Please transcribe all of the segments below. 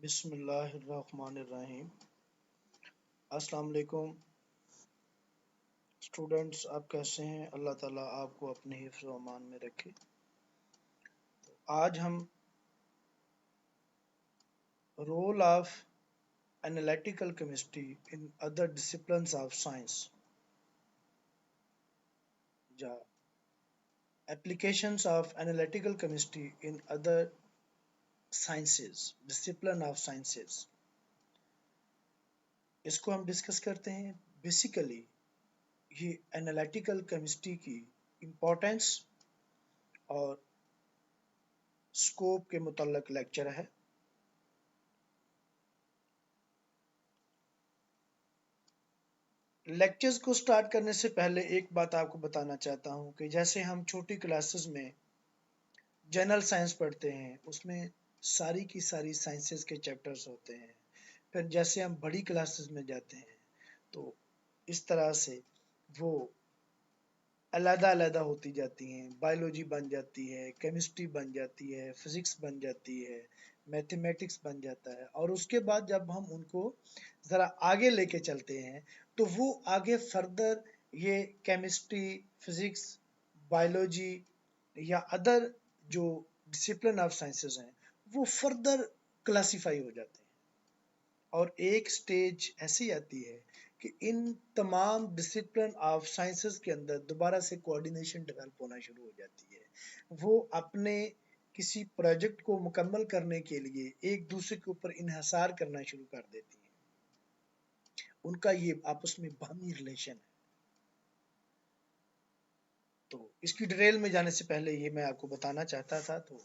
बिस्मिल्लाहिर्रहमानिर्रहीम। अस्सलाम वालेकुम स्टूडेंट्स, आप कैसे हैं? अल्लाह ताला आपको अपने हिफ्ज़ व अमान में रखे। आज हम role of analytical chemistry in other disciplines of science या applications of analytical chemistry in other sciences, discipline of sciences, इसको हम डिस्कस करते हैं। बेसिकली ये एनालिटिकल केमिस्ट्री की इम्पोर्टेंस और स्कोप के मुतल्लिक लेक्चर है। लेक्चर्स को स्टार्ट करने से पहले एक बात आपको बताना चाहता हूँ कि जैसे हम छोटी क्लासेस में जनरल साइंस पढ़ते हैं, उसमें सारी की सारी साइंसेस के चैप्टर्स होते हैं। फिर जैसे हम बड़ी क्लासेस में जाते हैं तो इस तरह से वो अलग अलग होती जाती हैं। बायोलॉजी बन जाती है, केमिस्ट्री बन जाती है, फिजिक्स बन जाती है, मैथमेटिक्स बन जाता है। और उसके बाद जब हम उनको ज़रा आगे लेके चलते हैं तो वो आगे फर्दर ये केमिस्ट्री, फिजिक्स, बायोलॉजी या अदर जो डिसिप्लिन ऑफ साइंसेस हैं वो फर्दर क्लासीफाई हो जाते हैं। और एक स्टेज ऐसी आती है कि इन तमाम डिसिप्लिन ऑफ साइंसेस के अंदर दोबारा से कोऑर्डिनेशन डेवलप होना शुरू हो जाती है। वो अपने किसी प्रोजेक्ट को मुकम्मल करने के लिए एक दूसरे के ऊपर इन्हिसार करना शुरू कर देती हैं। उनका ये आपस में बाहमी रिलेशन है। तो इसकी डिटेल में जाने से पहले ये मैं आपको बताना चाहता था। तो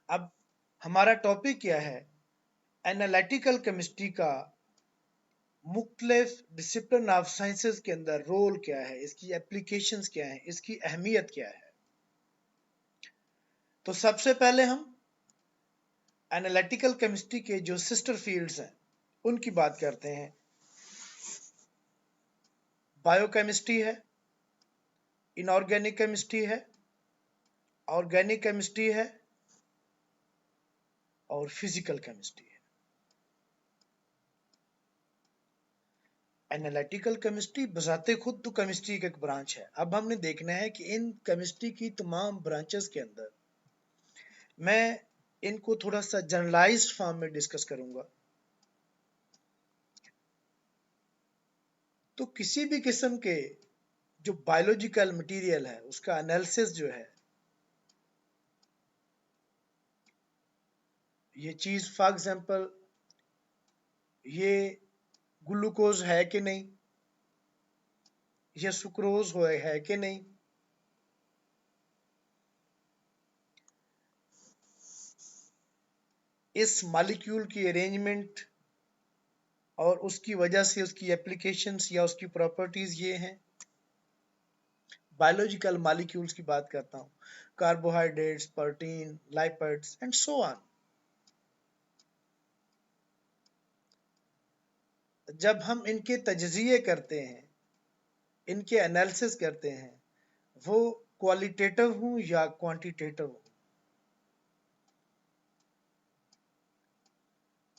अब हमारा टॉपिक क्या है? एनालिटिकल केमिस्ट्री का मुख्तलिफ डिसिप्लिन ऑफ साइंसेस के अंदर रोल क्या है, इसकी एप्लीकेशंस क्या है, इसकी अहमियत क्या है। तो सबसे पहले हम एनालिटिकल केमिस्ट्री के जो सिस्टर फील्ड्स हैं उनकी बात करते हैं। बायोकेमिस्ट्री है, इनऑर्गेनिक केमिस्ट्री है, ऑर्गेनिक केमिस्ट्री है और फिजिकल केमिस्ट्री है। एनालिटिकल केमिस्ट्री बजाते खुद तो केमिस्ट्री का एक ब्रांच है। अब हमने देखना है कि इन केमिस्ट्री की तमाम ब्रांचेस के अंदर मैं इनको थोड़ा सा जनरलाइज्ड फॉर्म में डिस्कस करूंगा। तो किसी भी किस्म के जो बायोलॉजिकल मटेरियल है उसका एनालिसिस जो है, ये चीज फॉर एग्जांपल ये ग्लूकोज है कि नहीं, ये सुक्रोज है कि नहीं, इस मॉलिक्यूल की अरेंजमेंट और उसकी वजह से उसकी एप्लीकेशंस या उसकी प्रॉपर्टीज ये हैं। बायोलॉजिकल मॉलिक्यूल्स की बात करता हूँ, carbohydrates, proteins, lipids and so on. जब हम इनके तजज़िये करते हैं, इनके एनालिसिस करते हैं, वो क्वालिटेटिव हूँ या क्वांटिटेटिव हूँ,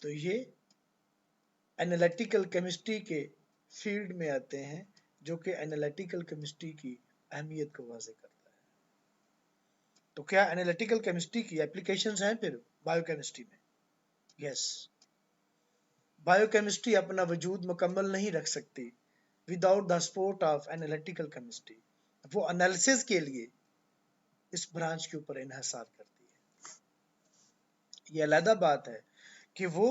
तो ये एनालिटिकल केमिस्ट्री के फील्ड में आते हैं, जो कि एनालिटिकल केमिस्ट्री की अहमियत को वाज़े करता है। तो क्या एनालिटिकल केमिस्ट्री की एप्लीकेशंस हैं फिर बायोकेमिस्ट्री में? यस। बायोकेमिस्ट्री अपना वजूद मुकम्मल नहीं रख सकती without the support of analytical chemistry. वो एनालिसिस के लिए इस ब्रांच के ऊपर इन्हिसार करती है। ये अलग बात है कि वो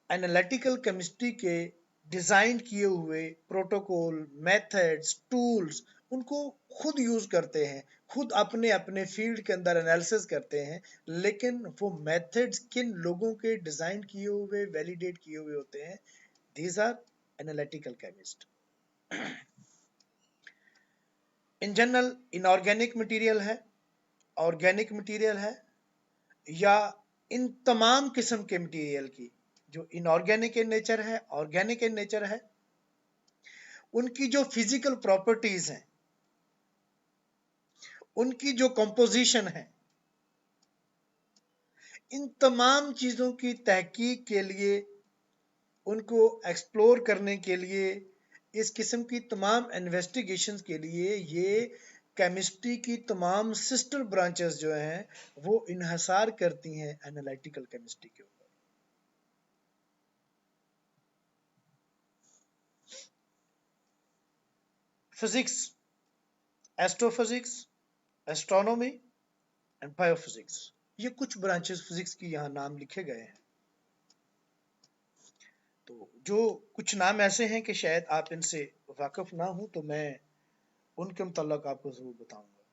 एनालिटिकल केमिस्ट्री के डिजाइन किए हुए प्रोटोकॉल, मेथड्स, टूल्स उनको खुद यूज करते हैं, खुद अपने अपने फील्ड के अंदर एनालिसिस करते हैं। लेकिन वो मेथड्स किन लोगों के डिजाइन किए हुए, वैलिडेट किए हुए होते हैं? These are analytical chemist. In general inorganic material है, ऑर्गेनिक मटेरियल है, या इन तमाम किस्म के मटेरियल की जो इनऑर्गेनिक इन नेचर है, ऑर्गेनिक इन नेचर है, उनकी जो फिजिकल प्रॉपर्टीज हैं, उनकी जो कंपोजिशन है, इन तमाम चीज़ों की तहकीक के लिए, उनको एक्सप्लोर करने के लिए, इस किस्म की तमाम इन्वेस्टिगेशंस के लिए ये केमिस्ट्री की तमाम सिस्टर ब्रांचेस जो हैं वो इन्हसार करती हैं एनालिटिकल केमिस्ट्री के ऊपर। Physics, astrophysics, astronomy and biophysics, ये कुछ ब्रांचेस फिजिक्स की यहाँ नाम लिखे गए हैं। तो जो कुछ नाम ऐसे हैं कि शायद आप इनसे वाकिफ ना हो, तो मैं उनके मुताल्लिक आपको जरूर बताऊंगा।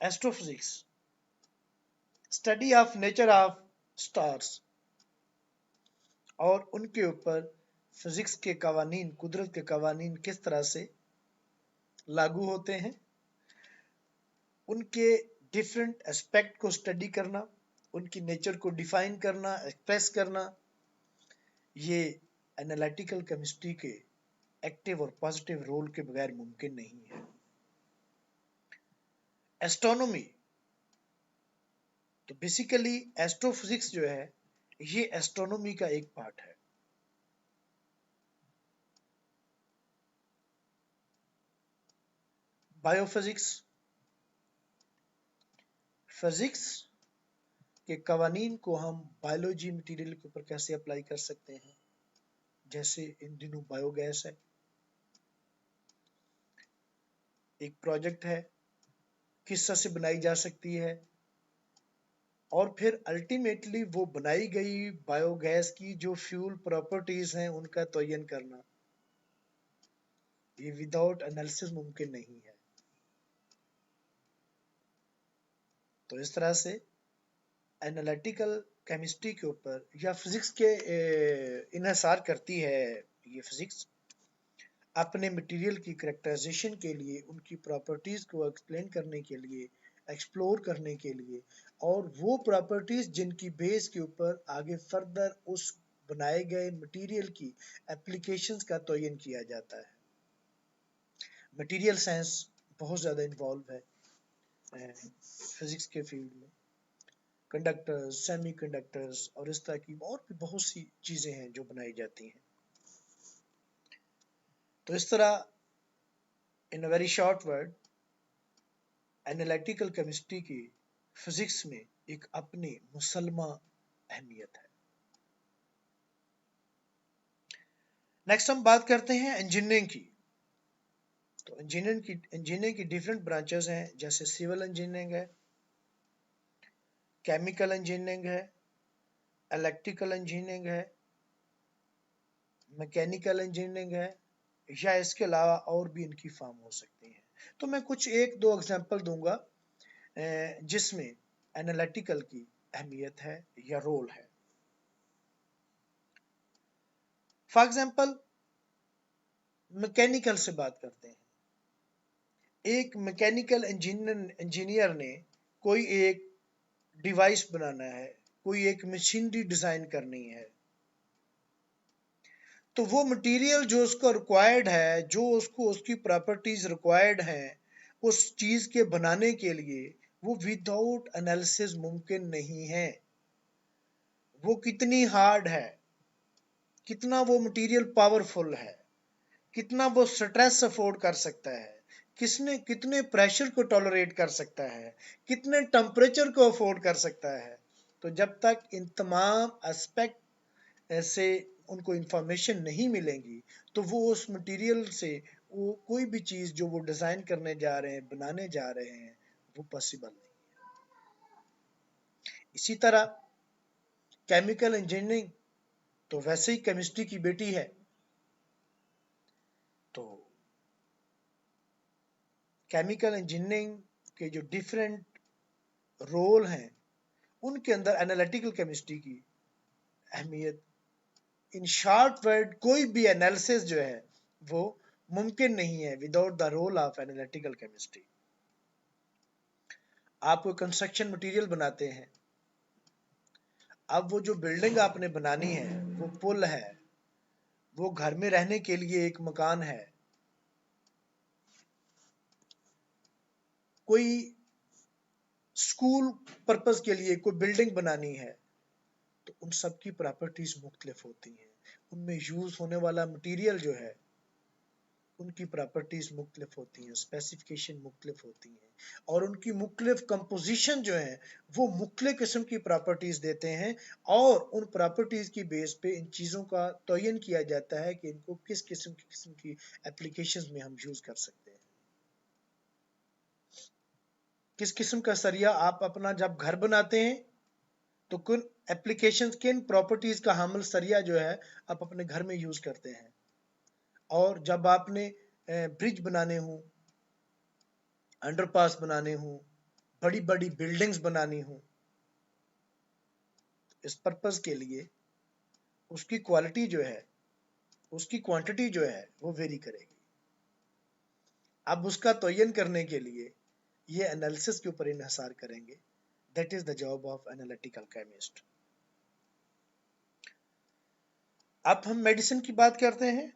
Astrophysics, study of nature of stars और उनके ऊपर फिजिक्स के कवानीन, कुदरत के कवानीन किस तरह से लागू होते हैं, उनके डिफरेंट एस्पेक्ट को स्टडी करना, उनकी नेचर को डिफाइन करना, एक्सप्रेस करना, ये एनालिटिकल केमिस्ट्री के एक्टिव और पॉजिटिव रोल के बगैर मुमकिन नहीं है। एस्ट्रोनॉमी, तो बेसिकली एस्ट्रोफिजिक्स जो है ये एस्ट्रोनॉमी का एक पार्ट है। बायोफिजिक्स, फिजिक्स के कवानीन को हम बायोलॉजी मटेरियल के ऊपर कैसे अप्लाई कर सकते हैं, जैसे इन दिनों बायोगैस है, एक प्रोजेक्ट है, किस तरह से बनाई जा सकती है, और फिर अल्टीमेटली वो बनाई गई बायोगैस की जो फ्यूल प्रॉपर्टीज हैं उनका तयन करना, ये विदाउट एनालिसिस मुमकिन नहीं है। तो इस तरह से एनालिटिकल केमिस्ट्री के ऊपर या फिजिक्स के इन्हसार करती है ये फिजिक्स अपने मटेरियल की करेक्टराइजेशन के लिए, उनकी प्रॉपर्टीज को एक्सप्लेन करने के लिए, एक्सप्लोर करने के लिए, और वो प्रॉपर्टीज जिनकी बेस के ऊपर आगे फर्दर उस बनाए गए मटेरियल की एप्लीकेशंस का तयन किया जाता है। मटेरियल साइंस बहुत ज़्यादा इन्वॉल्व है फिजिक्स के फील्ड में, कंडक्टर्स, सेमीकंडक्टर्स और इस तरह की और भी बहुत सी चीज़ें हैं जो बनाई जाती हैं। तो इस तरह in a very short word, analytical chemistry की फिजिक्स में एक अपनी मुसलमा अहमियत है। नेक्स्ट हम बात करते हैं इंजीनियरिंग की। तो इंजीनियरिंग की डिफरेंट ब्रांचेस हैं, जैसे सिविल इंजीनियरिंग है, केमिकल इंजीनियरिंग है, इलेक्ट्रिकल इंजीनियरिंग है, मैकेनिकल इंजीनियरिंग है, या इसके अलावा और भी इनकी फॉर्म हो सकती हैं। तो मैं कुछ एक दो एग्जांपल दूंगा जिसमें एनालिटिकल की अहमियत है या रोल है। फॉर एग्जांपल मैकेनिकल से बात करते हैं। एक मैकेनिकल इंजीनियर ने कोई एक डिवाइस बनाना है, कोई एक मशीनरी डिजाइन करनी है, तो वो मटेरियल जो उसको रिक्वायर्ड है, जो उसको उसकी प्रॉपर्टीज रिक्वायर्ड हैं उस चीज के बनाने के लिए, वो विदाउट एनालिसिस मुमकिन नहीं है। वो कितनी हार्ड है, कितना वो मटेरियल पावरफुल है, कितना वो स्ट्रेस अफोर्ड कर सकता है, कितने प्रेशर को टॉलरेट कर सकता है, कितने टेम्परेचर को अफोर्ड कर सकता है। तो जब तक इन तमाम एस्पेक्ट से उनको इंफॉर्मेशन नहीं मिलेंगी, तो वो उस मटेरियल से वो कोई भी चीज़ जो वो डिज़ाइन करने जा रहे हैं, बनाने जा रहे हैं, वो पॉसिबल नहीं। इसी तरह केमिकल इंजीनियरिंग तो वैसे ही केमिस्ट्री की बेटी है। तो केमिकल इंजीनियरिंग के जो डिफरेंट रोल हैं, उनके अंदर एनालिटिकल केमिस्ट्री की अहमियत, इन शॉर्ट वर्ड, कोई भी एनालिसिस जो है वो मुमकिन नहीं है without the role of analytical chemistry. आप कोई कंस्ट्रक्शन मटेरियल बनाते हैं, अब वो जो बिल्डिंग आपने बनानी है, वो पुल है, वो घर में रहने के लिए एक मकान है, कोई स्कूल पर्पस के लिए कोई बिल्डिंग बनानी है तो उन सब की प्रॉपर्टीज मुख्तलिफ होती हैं, उनमें यूज होने वाला मटेरियल जो है उनकी प्रॉपर्टीज मुख्तलिफ होती हैं, स्पेसिफिकेशन मुख्तलिफ होती हैं, और उनकी मुख्तलिफ कंपोजिशन जो है वो मुख्तलिफ किस्म की प्रॉपर्टीज देते हैं, और उन प्रॉपर्टीज की बेस पे इन चीज़ों का तयन किया जाता है कि इनको किस किस्म की एप्लीकेशंस में हम यूज कर सकते हैं। किस किस्म का सरिया आप अपना जब घर बनाते हैं तो किन एप्लीकेशंस, किन प्रॉपर्टीज का हामिल सरिया जो है आप अपने घर में यूज करते हैं, और जब आपने ब्रिज बनाने हों, अंडरपास बनाने हों, बड़ी बड़ी बिल्डिंग्स बनानी हों, इस पर्पस के लिए उसकी क्वालिटी जो है, उसकी क्वांटिटी जो है वो वेरी करेगी। अब उसका तयन करने के लिए ये एनालिसिस के ऊपर इन्हिसार करेंगे। That is the job of analytical chemist. अब हम मेडिसिन की बात करते हैं।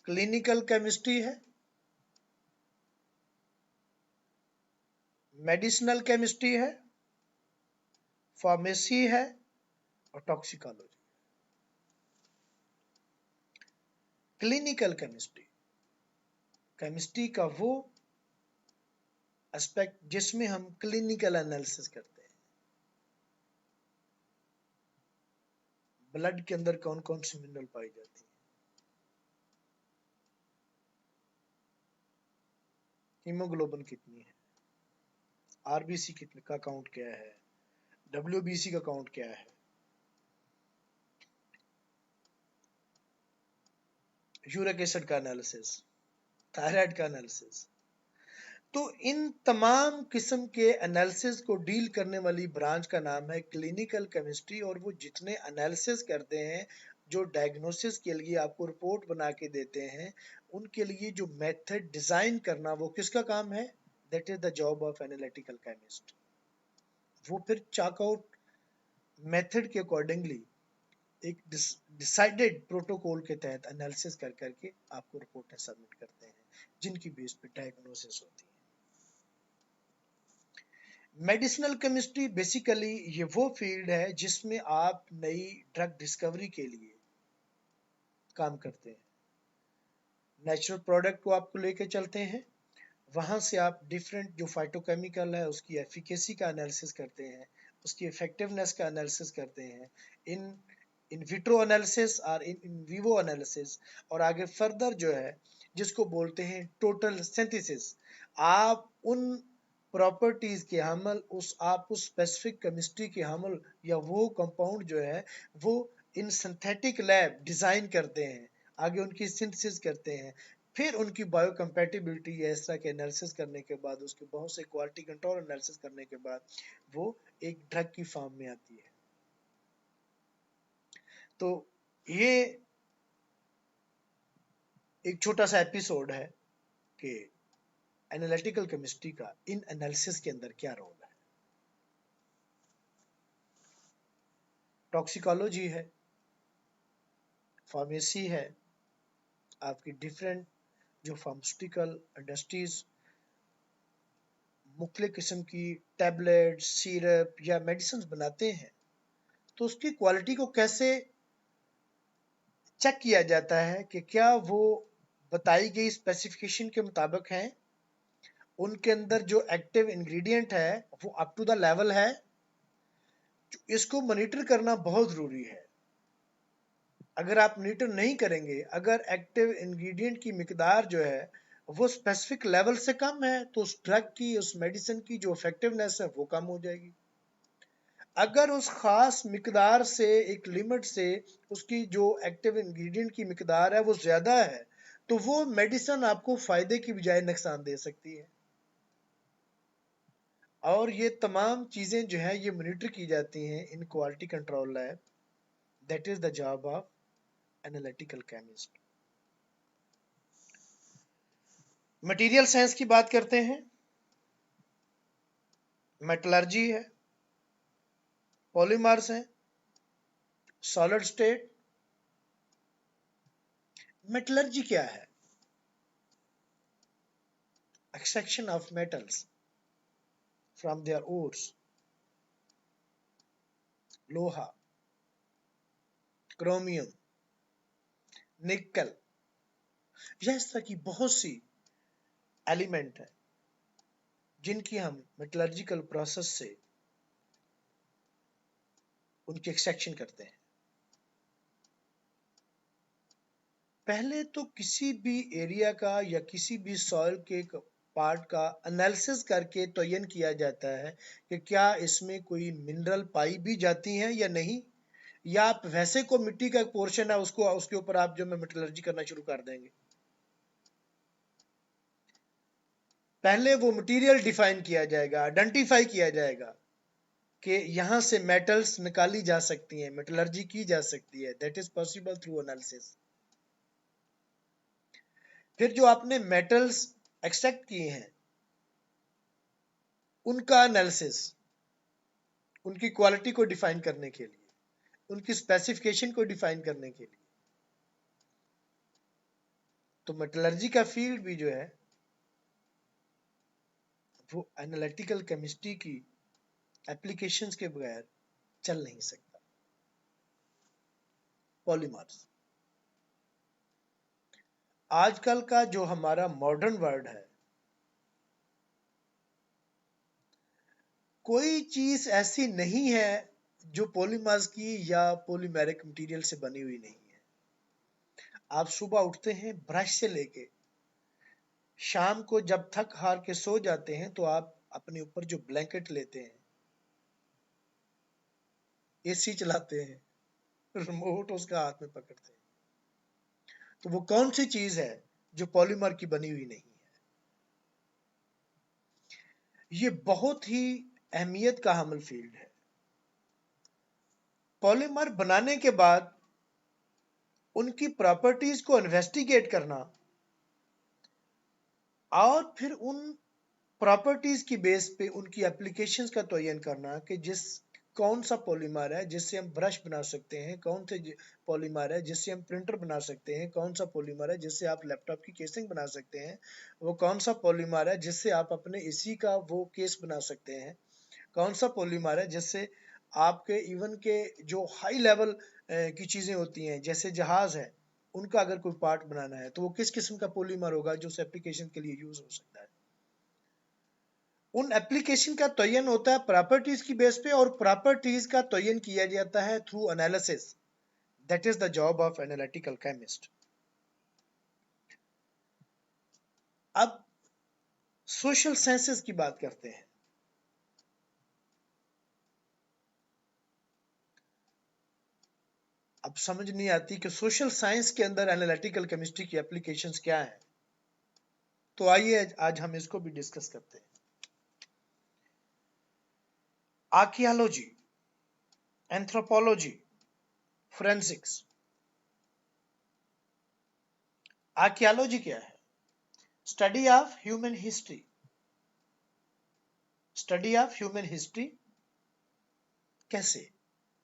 क्लिनिकल केमिस्ट्री है, मेडिसिनल केमिस्ट्री है, फार्मेसी है और टॉक्सिकोलॉजी। क्लिनिकल केमिस्ट्री, केमिस्ट्री का वो एस्पेक्ट जिसमें हम क्लिनिकल एनालिसिस करते हैं। ब्लड के अंदर कौन कौन सी मिनरल पाई जाती है, हीमोग्लोबिन कितनी है, आरबीसी कितने का काउंट क्या है, डब्ल्यूबीसी का काउंट क्या है, यूरिक एसिड का एनालिसिस, थायराइड का एनालिसिस। तो इन तमाम किस्म के एनालिसिस को डील करने वाली ब्रांच का नाम है क्लिनिकल केमिस्ट्री, और वो जितने एनालिसिस करते हैं, जो डायग्नोसिस के लिए आपको रिपोर्ट बना के देते हैं, उनके लिए जो मेथड डिजाइन करना वो किसका काम है? That is the job of analytical chemist. वो फिर चाक आउट मेथड के अकॉर्डिंगली एक डिसाइडेड प्रोटोकॉल के तहत एनालिसिस कर करके आपको रिपोर्टें सबमिट करते हैं, जिनकी बेस पे डायग्नोसिस होती है। मेडिसिनल केमिस्ट्री बेसिकली ये वो फील्ड है जिसमें आप नई ड्रग डिस्कवरी के लिए काम करते हैं। नेचुरल प्रोडक्ट को आपको लेके चलते हैं, वहां से आप डिफरेंट जो फाइटोकेमिकल है उसकी एफिकेसी का एनालिसिस करते हैं, उसकी इफेक्टिवनेस का एनालिसिस करते हैं, इन इन विट्रो एनालिसिस और इन विवो एनालिसिस, और आगे फर्दर जो है जिसको बोलते हैं टोटल सिंथेसिस। आप उन प्रॉपर्टीज के हमल, उस आप उस स्पेसिफिक केमिस्ट्री के हमल या वो कंपाउंड जो है वो इन सिंथेटिक लैब डिजाइन करते हैं, आगे उनकी सिंथेसिस करते हैं, फिर उनकी बायोकम्पैटिबिलिटी या इस तरह के एनालिसिस करने के बाद, उसके बहुत से क्वालिटी कंट्रोल एनालिसिस करने के बाद वो एक ड्रग की फॉर्म में आती है। तो ये एक छोटा सा एपिसोड है कि एनालिटिकल केमिस्ट्री का इन एनालिसिस के अंदर क्या रोल है। टॉक्सिकोलॉजी है, फार्मेसी है, आपकी डिफरेंट जो फार्मास्यूटिकल इंडस्ट्रीज मुख्तलिफ किस्म की टैबलेट, सिरप या मेडिसिन बनाते हैं, तो उसकी क्वालिटी को कैसे चेक किया जाता है कि क्या वो बताई गई स्पेसिफिकेशन के मुताबिक हैं, उनके अंदर जो एक्टिव इंग्रेडिएंट है वो अप टू द लेवल है। इसको मॉनिटर करना बहुत जरूरी है। अगर आप मॉनिटर नहीं करेंगे, अगर एक्टिव इंग्रेडिएंट की मिकदार जो है वो स्पेसिफिक लेवल से कम है, तो उस ड्रग की, उस मेडिसिन की जो इफेक्टिवनेस है वो कम हो जाएगी। अगर उस खास मिकदार से, एक लिमिट से उसकी जो एक्टिव इंग्रेडिएंट की मिकदार है वो ज्यादा है, तो वो मेडिसिन आपको फायदे की बजाय नुकसान दे सकती है। और ये तमाम चीजें जो है ये मॉनिटर की जाती हैं in quality control lab. That is the job of analytical chemist. Material science की बात करते हैं। मेटलर्जी है, पॉलीमर्स हैं, सॉलिड स्टेट। मेटलर्जी क्या है? extraction of metals from their ores, लोहा, क्रोमियम, निकल, इस तरह की बहुत सी एलिमेंट है जिनकी हम मेटलर्जिकल प्रोसेस से उनकी एक्सट्रैक्शन करते हैं। पहले तो किसी भी एरिया का या किसी भी सॉइल के पार्ट का एनालिसिस करके तयन किया जाता है कि क्या इसमें कोई मिनरल पाई भी जाती हैं या नहीं, या आप वैसे को मिट्टी का एक पोर्शन है उसको उसके ऊपर आप जो मेटलर्जी करना शुरू कर देंगे। पहले वो मटेरियल डिफाइन किया जाएगा, आइडेंटिफाई किया जाएगा कि यहां से मेटल्स निकाली जा सकती हैं, मेटलर्जी की जा सकती है। That is possible through analysis. फिर जो आपने मेटल्स एक्सट्रैक्ट किए हैं उनका एनालिसिस, उनकी क्वालिटी को डिफाइन करने के लिए, उनकी स्पेसिफिकेशन को डिफाइन करने के लिए। तो मेटलर्जी का फील्ड भी जो है वो एनालिटिकल केमिस्ट्री की एप्लीकेशंस के बगैर चल नहीं सकता। पॉलीमर्स आजकल का जो हमारा मॉडर्न वर्ल्ड है, कोई चीज ऐसी नहीं है जो पॉलीमर्स की या पॉलीमेरिक मटेरियल से बनी हुई नहीं है। आप सुबह उठते हैं ब्रश से लेके शाम को जब थक हार के सो जाते हैं तो आप अपने ऊपर जो ब्लैंकेट लेते हैं, एसी चलाते हैं, रिमोट उसका हाथ में पकड़ते हैं, तो वो कौन सी चीज है जो पॉलीमर की बनी हुई नहीं है? ये बहुत ही अहमियत का हामिल फील्ड है। पॉलीमर बनाने के बाद उनकी प्रॉपर्टीज को इन्वेस्टिगेट करना और फिर उन प्रॉपर्टीज की बेस पे उनकी एप्लीकेशंस का तयन करना कि जिस कौन सा पॉलीमर है जिससे हम ब्रश बना सकते हैं, कौन से पॉलीमर है जिससे हम प्रिंटर बना सकते हैं, कौन सा पॉलीमर है जिससे आप लैपटॉप की केसिंग बना सकते हैं, वो कौन सा पॉलीमर है जिससे आप अपने एसी का वो केस बना सकते हैं, कौन सा पॉलीमर है जिससे आपके इवन के जो हाई लेवल की चीजें होती हैं जैसे जहाज है उनका अगर कोई पार्ट बनाना है तो वो किस किस्म का पॉलीमर होगा जो उस एप्लीकेशन के लिए यूज हो सकता है। उन एप्लीकेशन का तयन होता है प्रॉपर्टीज की बेस पे और प्रॉपर्टीज का तयन किया जाता है through analysis. That is the job of analytical chemist. अब सोशल साइंसेस की बात करते हैं। अब समझ नहीं आती कि सोशल साइंस के अंदर एनालिटिकल केमिस्ट्री की एप्लीकेशंस क्या है, तो आइए आज हम इसको भी डिस्कस करते हैं। Archaeology, anthropology, forensics. आर्कियोलॉजी क्या है? Study of human history. Study of human history कैसे?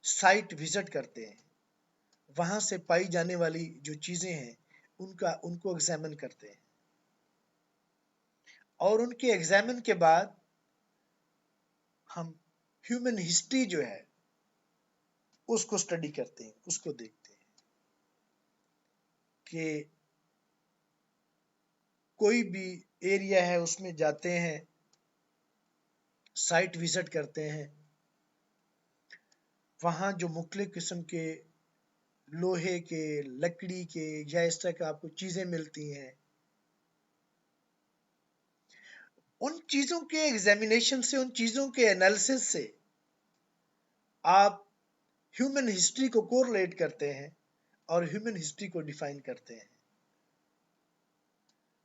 साइट विजिट करते हैं, वहां से पाई जाने वाली जो चीजें हैं उनको एग्जामिन करते हैं और उनके एग्जामिन के बाद हम ह्यूमन हिस्ट्री जो है उसको स्टडी करते हैं, उसको देखते हैं कि कोई भी एरिया है उसमें जाते हैं, साइट विजिट करते हैं, वहां जो मुख्तलिफ किस्म के लोहे के, लकड़ी के या इस तरह का आपको चीजें मिलती हैं, उन चीजों के एग्जामिनेशन से, उन चीजों के एनालिसिस से आप ह्यूमन हिस्ट्री को कोरिलेट करते हैं और ह्यूमन हिस्ट्री को डिफाइन करते हैं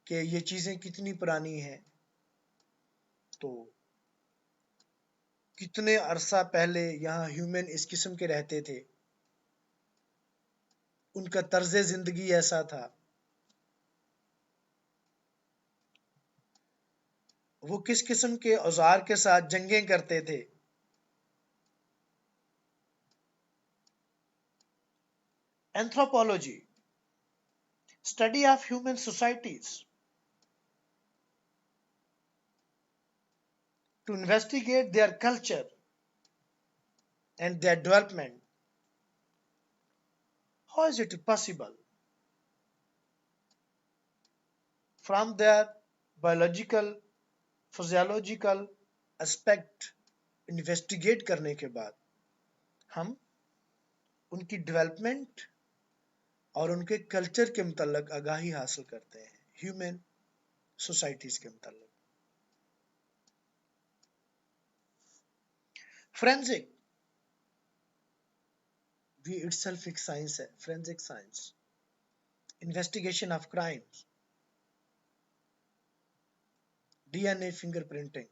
कि ये चीजें कितनी पुरानी हैं, तो कितने अरसा पहले यहाँ ह्यूमन इस किस्म के रहते थे, उनका तर्ज जिंदगी ऐसा था, वो किस किस्म के औजार के साथ जंगें करते थे। Anthropology, study of human societies. to investigate their culture and their development. How is it possible? From their biological, physiological aspect investigate करने के बाद हम उनकी डेवलपमेंट और उनके कल्चर के मुतल्लिक आगाही हासिल करते हैं, ह्यूमन सोसाइटीज के मुतल्लिक। फोरेंसिक भी इटसेल्फ एक साइंस है, forensic science, investigation of crimes, DNA fingerprinting,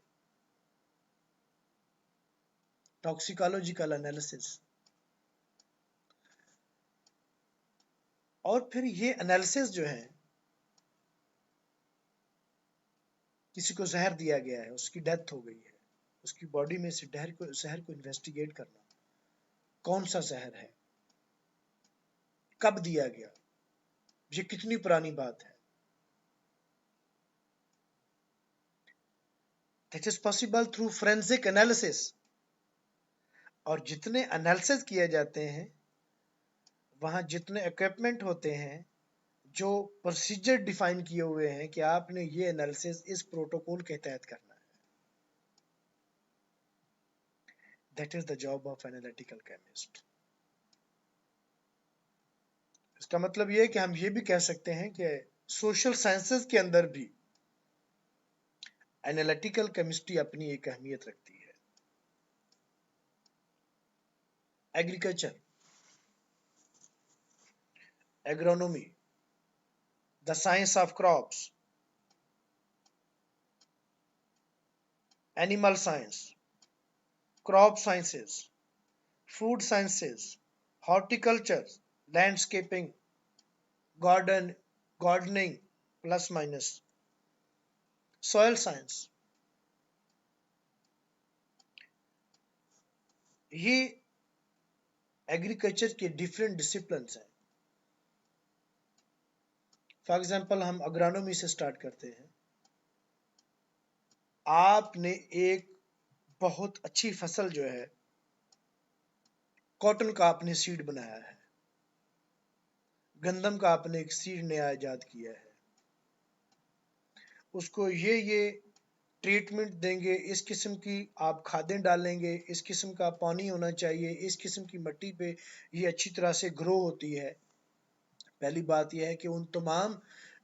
toxicological analysis. और फिर ये एनालिसिस जो है, किसी को जहर दिया गया है, उसकी डेथ हो गई है, उसकी बॉडी में से जहर को इन्वेस्टिगेट करना, कौन सा जहर है, कब दिया गया, ये कितनी पुरानी बात है। That is possible through forensic analysis। और जितने एनालिसिस किए जाते हैं, वहां जितने इक्विपमेंट होते हैं, जो प्रोसीजर डिफाइन किए हुए हैं कि आपने ये एनालिसिस इस प्रोटोकॉल के तहत करना है, that is the job of analytical chemist. इसका मतलब ये है कि हम ये भी कह सकते हैं कि सोशल साइंसेस के अंदर भी एनालिटिकल केमिस्ट्री अपनी एक अहमियत रखती है। Agriculture, agronomy, the science of crops, animal science, crop sciences, food sciences, horticulture, landscaping, gardening plus minus, soil science, ये एग्रीकल्चर के डिफरेंट डिसिप्लिन्स हैं। फॉर एग्जाम्पल हम एग्रोनॉमी से स्टार्ट करते हैं। आपने एक बहुत अच्छी फसल जो है, कॉटन का आपने सीड बनाया है, गंदम का आपने एक सीड नया ईजाद किया है, उसको ये ट्रीटमेंट देंगे, इस किस्म की आप खादें डालेंगे, इस किस्म का पानी होना चाहिए, इस किस्म की मिट्टी पे ये अच्छी तरह से ग्रो होती है। पहली बात यह है कि उन तमाम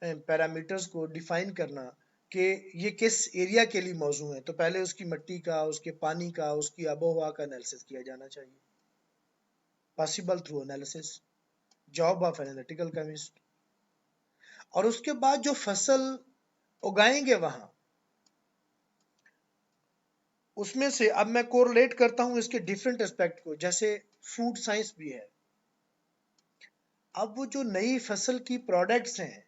पैरामीटर्स को डिफाइन करना कि ये किस एरिया के लिए मौजू है, तो पहले उसकी मिट्टी का, उसके पानी का, उसकी आबोहवा का एनालिसिस किया जाना चाहिए। Possible through analysis, job of analytical chemist. और उसके बाद जो फसल उगाएंगे वहां, उसमें से अब मैं कोरिलेट करता हूं इसके डिफरेंट एस्पेक्ट को, जैसे फूड साइंस भी है। अब वो जो नई फसल की प्रोडक्ट्स हैं,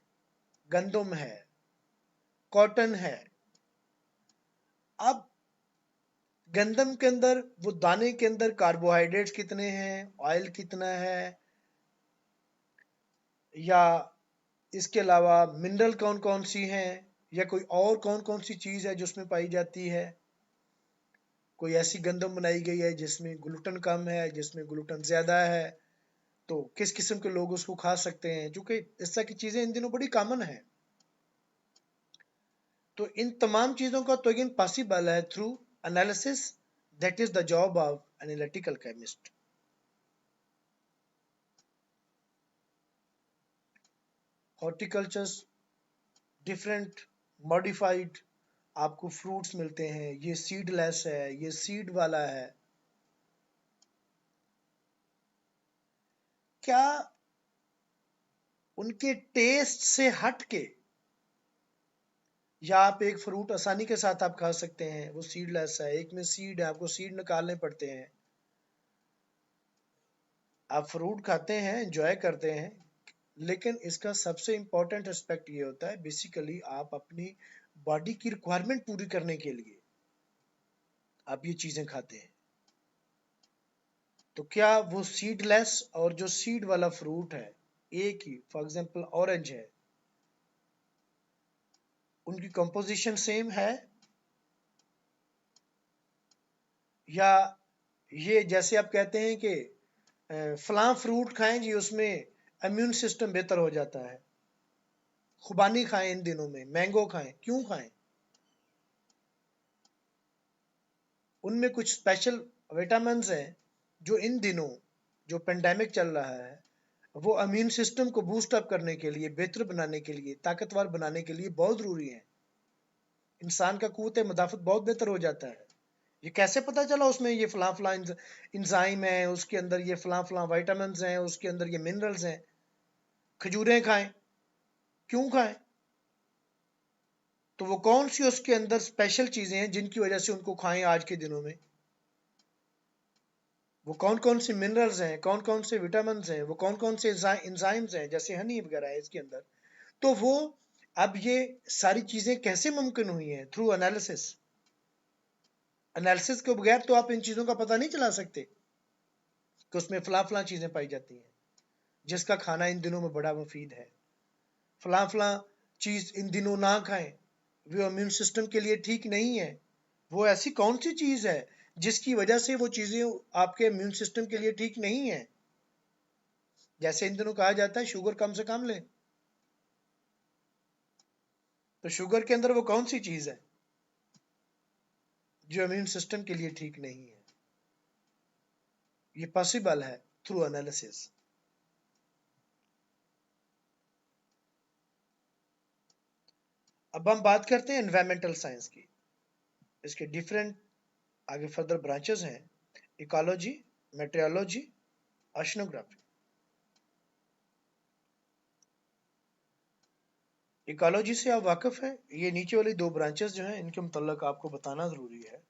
गंदम है, कॉटन है, अब गंदम के अंदर, वो दाने के अंदर कार्बोहाइड्रेट्स कितने हैं, ऑयल कितना है, या इसके अलावा मिनरल कौन कौन सी हैं, या कोई और कौन कौन सी चीज है जो उसमें पाई जाती है। कोई ऐसी गंदम बनाई गई है जिसमें ग्लूटन कम है, जिसमें ग्लूटन ज्यादा है, तो किस किस्म के लोग उसको खा सकते हैं, क्योंकि इस तरह की चीजें इन दिनों बड़ी कॉमन है। तो इन तमाम चीजों का तो अगेन पॉसिबल है through analysis, that is the job of analytical chemist. Horticulture, different modified आपको फ्रूट्स मिलते हैं, ये सीडलेस है, ये सीड वाला है। क्या उनके टेस्ट से हट के, या आप एक फ्रूट आसानी के साथ आप खा सकते हैं, वो सीडलेस है, एक में सीड है, आपको सीड निकालने पड़ते हैं, आप फ्रूट खाते हैं, एंजॉय करते हैं, लेकिन इसका सबसे इंपॉर्टेंट एस्पेक्ट ये होता है, बेसिकली आप अपनी बॉडी की रिक्वायरमेंट पूरी करने के लिए आप ये चीजें खाते हैं। तो क्या वो सीडलेस और जो सीड वाला फ्रूट है, एक ही, फॉर एग्जांपल ऑरेंज है, उनकी कंपोजिशन सेम है? या ये जैसे आप कहते हैं कि फलां फ्रूट खाएं जी, उसमें इम्यून सिस्टम बेहतर हो जाता है, खुबानी खाएं, इन दिनों में मैंगो खाएं, क्यों खाएं? उनमें कुछ स्पेशल विटामिन हैं जो इन दिनों जो पेंडेमिक चल रहा है वो इम्यून सिस्टम को बूस्ट अप करने के लिए, बेहतर बनाने के लिए, ताकतवर बनाने के लिए बहुत जरूरी है। इंसान का कुव्वत मुदाफत बहुत बेहतर हो जाता है। ये कैसे पता चला? उसमें ये फलां फलां इंजाइम है, उसके अंदर ये फलां फलां विटामिन हैं, उसके अंदर ये मिनरल्स हैं। खजूरें खाएं, क्यों खाएं? तो वो कौन सी उसके अंदर स्पेशल चीजें हैं जिनकी वजह से उनको खाएं आज के दिनों में? वो कौन कौन से मिनरल्स हैं, कौन कौन से विटामिन हैं, वो कौन कौन से इंजाइम्स हैं, जैसे हनी वगैरह है इसके अंदर। तो वो अब ये सारी चीजें कैसे मुमकिन हुई हैं? Through analysis. एनालिसिस के बगैर तो आप इन चीजों का पता नहीं चला सकते कि उसमें फलां फलां चीजें पाई जाती हैं जिसका खाना इन दिनों में बड़ा मुफीद है। फलां फलां चीज इन दिनों ना खाएं, वो इम्यून सिस्टम के लिए ठीक नहीं है। वो ऐसी कौन सी चीज है जिसकी वजह से वो चीजें आपके इम्यून सिस्टम के लिए ठीक नहीं है? जैसे इन दिनों कहा जाता है शुगर कम से कम लें, तो शुगर के अंदर वो कौन सी चीज है जो इम्यून सिस्टम के लिए ठीक नहीं है? ये पॉसिबल है थ्रू एनालिसिस। अब हम बात करते हैं एनवायरमेंटल साइंस की। इसके डिफरेंट आगे फर्दर ब्रांचेस हैं: इकोलॉजी, मेट्रियोलॉजी, ओशनोग्राफी। इकोलॉजी से आप वाकिफ हैं? ये नीचे वाली दो ब्रांचेस जो हैं इनके मुतल्लिक आपको बताना जरूरी है।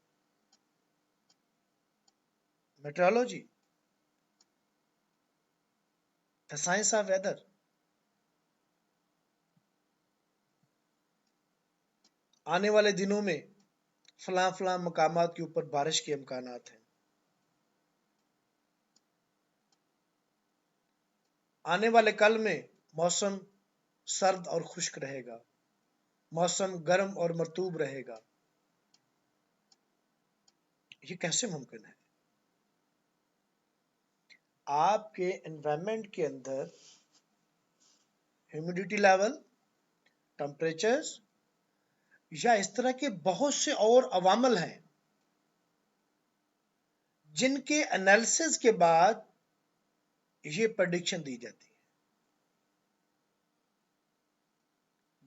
Meteorology, the science of weather. आने वाले दिनों में फलां फलां मकामात के ऊपर बारिश के इम्कानात हैं। आने वाले कल में मौसम सर्द और खुश्क रहेगा, मौसम गर्म और मरतूब रहेगा। ये कैसे मुमकिन है? आपके एनवायरनमेंट के अंदर ह्यूमिडिटी लेवल, टेम्परेचर्स या इस तरह के बहुत से और अवामल हैं जिनके एनालिसिस के बाद ये प्रेडिक्शन दी जाती है।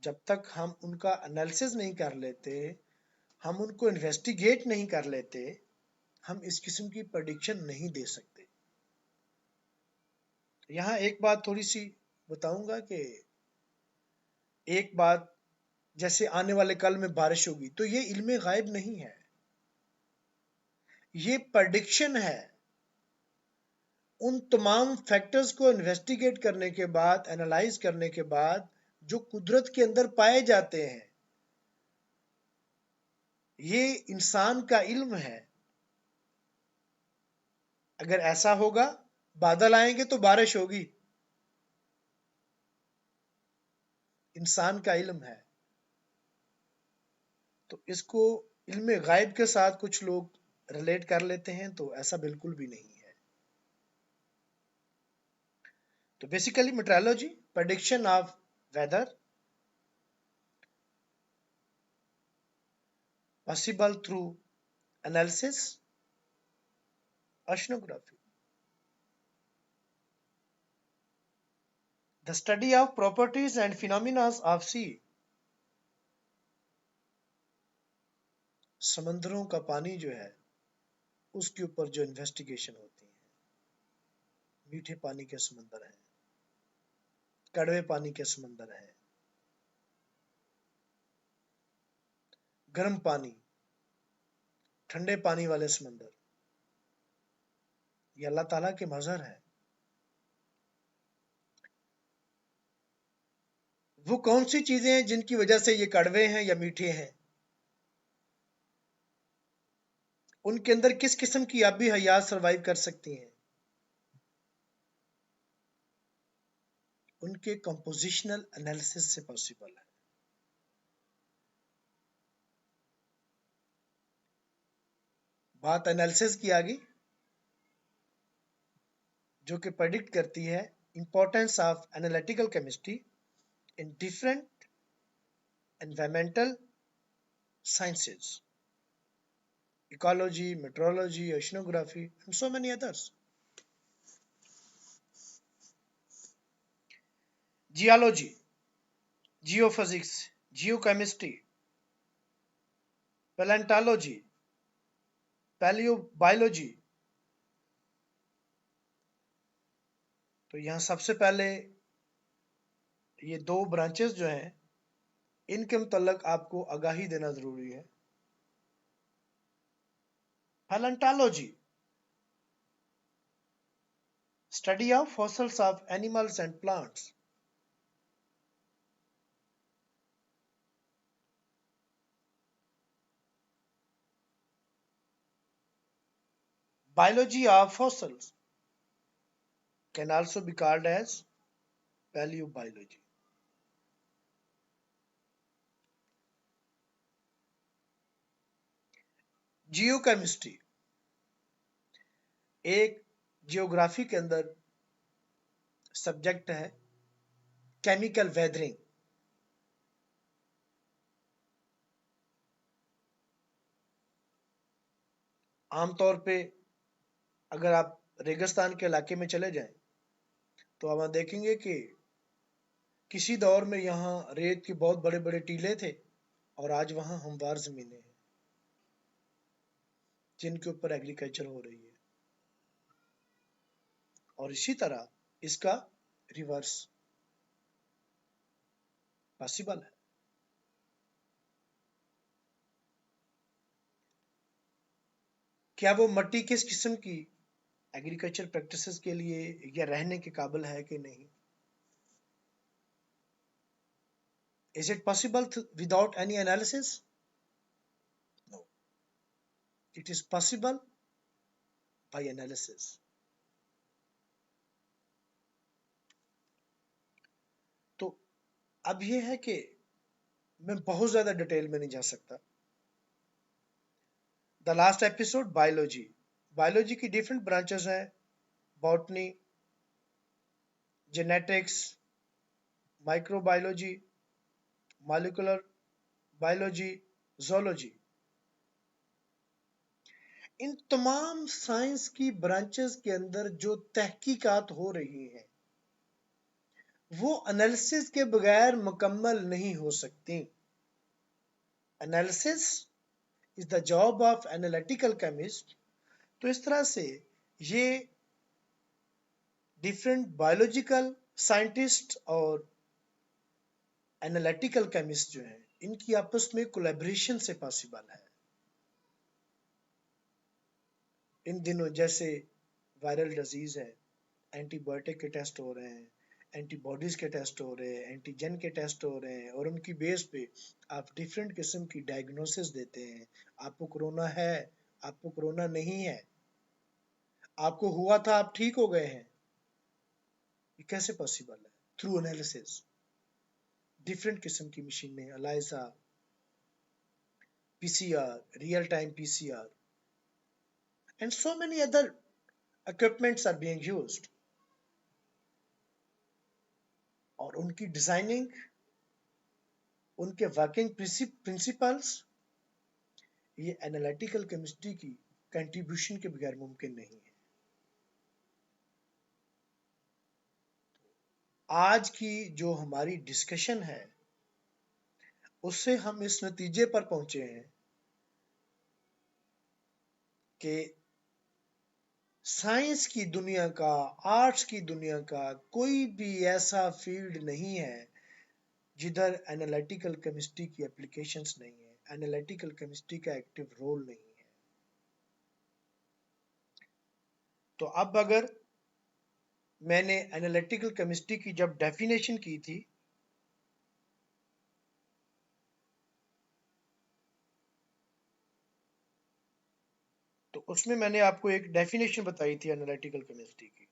जब तक हम उनका एनालिसिस नहीं कर लेते, हम उनको इन्वेस्टिगेट नहीं कर लेते, हम इस किस्म की प्रेडिक्शन नहीं दे सकते। यहाँ एक बात थोड़ी सी बताऊंगा कि एक बात, जैसे आने वाले कल में बारिश होगी, तो ये इल्म गायब नहीं है, ये प्रेडिक्शन है। उन तमाम फैक्टर्स को इन्वेस्टिगेट करने के बाद, एनालाइज करने के बाद जो कुदरत के अंदर पाए जाते हैं, ये इंसान का इल्म है। अगर ऐसा होगा, बादल आएंगे तो बारिश होगी, इंसान का इल्म है। तो इसको इल्म गायब के साथ कुछ लोग रिलेट कर लेते हैं, तो ऐसा बिल्कुल भी नहीं है। तो basically meteorology, prediction of weather, possible through analysis, oceanography. The study of properties and phenomena of sea. समंदरों का पानी जो है उसके ऊपर जो इन्वेस्टिगेशन होती है। मीठे पानी के समंदर हैं, कड़वे पानी के समंदर हैं, गर्म पानी, ठंडे पानी वाले समंदर, ये अल्लाह ताला के मज़हर है। वो कौन सी चीजें हैं जिनकी वजह से ये कड़वे हैं या मीठे हैं? उनके अंदर किस किस्म की आबी हयात सरवाइव कर सकती हैं? उनके कंपोजिशनल एनालिसिस से पॉसिबल है। बात एनालिसिस की आ गई, जो कि प्रेडिक्ट करती है importance of analytical chemistry in different environmental sciences, ecology, meteorology, oceanography, and so many others. Geology, geophysics, geochemistry, paleontology, paleobiology. तो यहाँ सबसे पहले ये दो ब्रांचेस जो हैं इनके मुतल्लिक आपको आगाही देना जरूरी है। Palaeontology, study of fossils of animals and plants. Biology of fossils can also be called as paleobiology. Geochemistry एक जियोग्राफी के अंदर सब्जेक्ट है केमिकल वेदरिंग। आमतौर पे अगर आप रेगिस्तान के इलाके में चले जाएं तो आप वहां देखेंगे कि किसी दौर में यहाँ रेत के बहुत बड़े बड़े टीले थे और आज वहां हमवार जमीनें हैं जिनके ऊपर एग्रीकल्चर हो रही है। और इसी तरह इसका रिवर्स पॉसिबल है। क्या वो मट्टी किस किस्म की एग्रीकल्चर प्रैक्टिसेस के लिए या रहने के काबिल है कि नहीं? Is it possible without any analysis? No. It is possible by analysis. तो अब ये है कि मैं बहुत ज्यादा डिटेल में नहीं जा सकता। द लास्ट एपिसोड बायोलॉजी की डिफरेंट ब्रांचेस हैं, botany, genetics, microbiology, molecular biology, zoology. इन तमाम साइंस की ब्रांचेस के अंदर जो तहकीकात हो रही हैं वो एनालिसिस के बगैर मुकम्मल नहीं हो सकती। Analysis is the job of analytical chemist. तो इस तरह से ये डिफरेंट बायोलॉजिकल साइंटिस्ट और एनालिटिकल केमिस्ट जो है इनकी आपस में कोलैबोरेशन से पॉसिबल है। इन दिनों जैसे वायरल डिजीज है, एंटीबायोटिक के टेस्ट हो रहे हैं, एंटीबॉडीज के टेस्ट हो रहे हैं, एंटीजन के टेस्ट हो रहे हैं और उनकी बेस पे आप डिफरेंट किस्म की डायग्नोसिस देते हैं। आपको कोरोना है, आपको कोरोना नहीं है, आपको हुआ था आप ठीक हो गए हैं। ये कैसे पॉसिबल है? Through analysis. डिफरेंट किस्म की मशीनें, ELISA, PCR, real time PCR and so many other equipments are being used। और उनकी डिजाइनिंग, उनके वर्किंग प्रिंसिपल्स ये एनालिटिकल केमिस्ट्री की कंट्रीब्यूशन के बगैर मुमकिन नहीं है। आज की जो हमारी डिस्कशन है उससे हम इस नतीजे पर पहुंचे हैं कि साइंस की दुनिया का, आर्ट्स की दुनिया का कोई भी ऐसा फील्ड नहीं है जिधर एनालिटिकल केमिस्ट्री की एप्लीकेशंस नहीं है, एनालिटिकल केमिस्ट्री का एक्टिव रोल नहीं है। तो अब अगर मैंने एनालिटिकल केमिस्ट्री की जब डेफिनेशन की थी तो उसमें मैंने आपको एक डेफिनेशन बताई थी एनालिटिकल केमिस्ट्री की।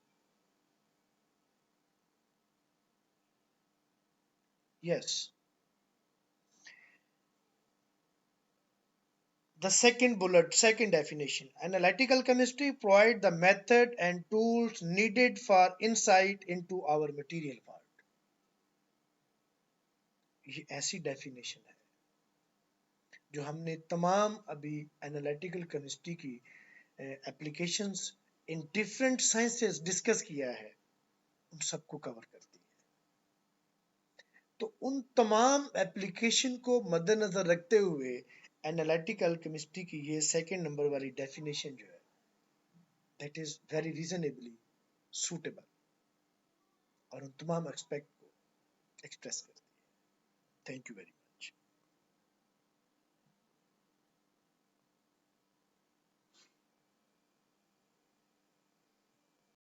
Yes, The second bullet, second definition: analytical chemistry provide the method and tools needed for insight into our material world. ये ऐसी डेफिनेशन है जो हमने तमाम अभी एनालिटिकल केमिस्ट्री की applications in different sciences discuss किया है, उन सबको कवर करती है। तो उन तमाम एप्लीकेशन को मद्देनजर रखते हुए एनालिटिकल केमिस्ट्री की ये सेकंड नंबर वाली डेफिनेशन जो है, that is very reasonably suitable और उन तमाम एक्सपेक्ट को एक्सप्रेस करती है। Thank you very much.